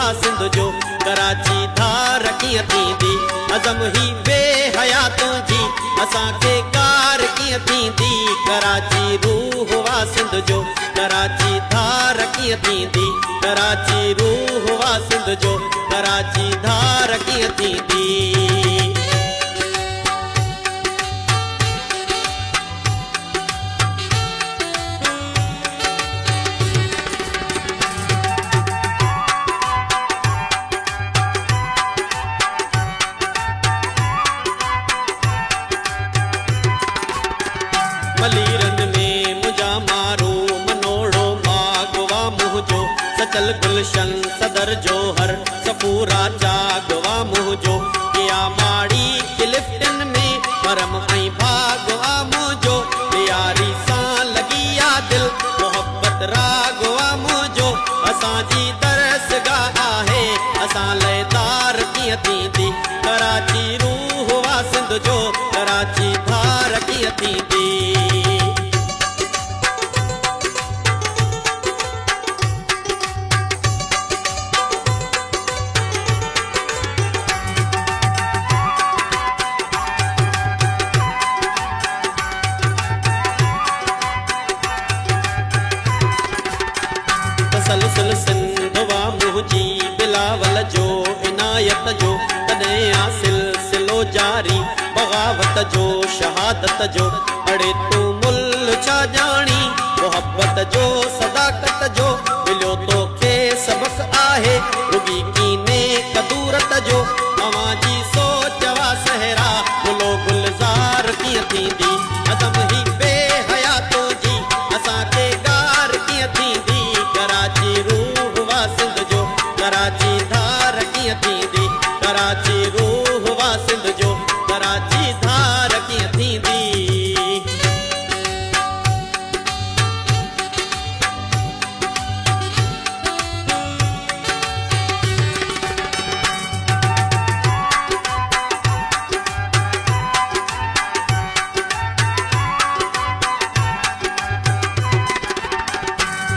हुआ सिंध जो कराची धार कीअं थींदी अज़म ही बेहया तुंहिंजी असांखे कार कीअं थींदी कराची रूह हुआ सिंध जो कराची धार कीअं थींदी कराची रूह हुआ सिंध जो कराची धार कीअं थींदी मलीरन में मुझा मारो मनोड़ो मागवा मुझो सचल गुलशन सदर जोहर सफूरा जागवा मुझो किया माड़ी लिफ्टन में परम ऐं भागवा मुझो यारी सां लगिया दिल मोहब्बत रागवा मुझो असांजी दरसगाह आहे असां लयदार कीअं थींदी कराची रूह हुआ सिंध जो कराची धार कीअं थींदी तसलसल सिंधवा मुझी बिलावल जो इनायत जो तॾहिं आ सिलसिलो जारी बगावत जो शहादत जो अड़े तू मुल छा ॼाणी मोहब्बत जो सदाकत जो मिलियो तोखे सबक आहे रुगी कीने कदूरत जो अवांजी सोच वा सहरा गुलो गुलज़ार कीअं थींदी अज़म ही बेहया तुंहिंजी असांखे गार कीअं थींदी कराची रूह हुआ सिंध जो कराची धार कीअं थींदी कराची रूह हुआ सिंध जो कराची धार कीअं थींदी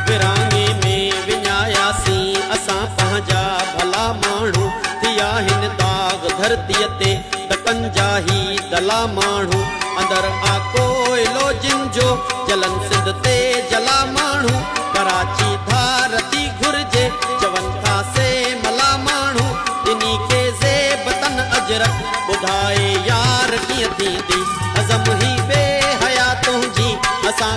विरांगे में विञायासीं असां पंहिंजा भला माण्हू थिया हिन दाग़ धरतीअ ते त कंजा ही दला माण्हू अंदर आ कोयलो जिन जो जलन सिंध ते जला माण्हू कराची धार थी घुर्जे चवनि था से मला माण्हू इन्ही खे ज़ेबतन अजरक ॿुधाए यार कीअं थींदी अज़म ही बेहया तुंहिंजी असां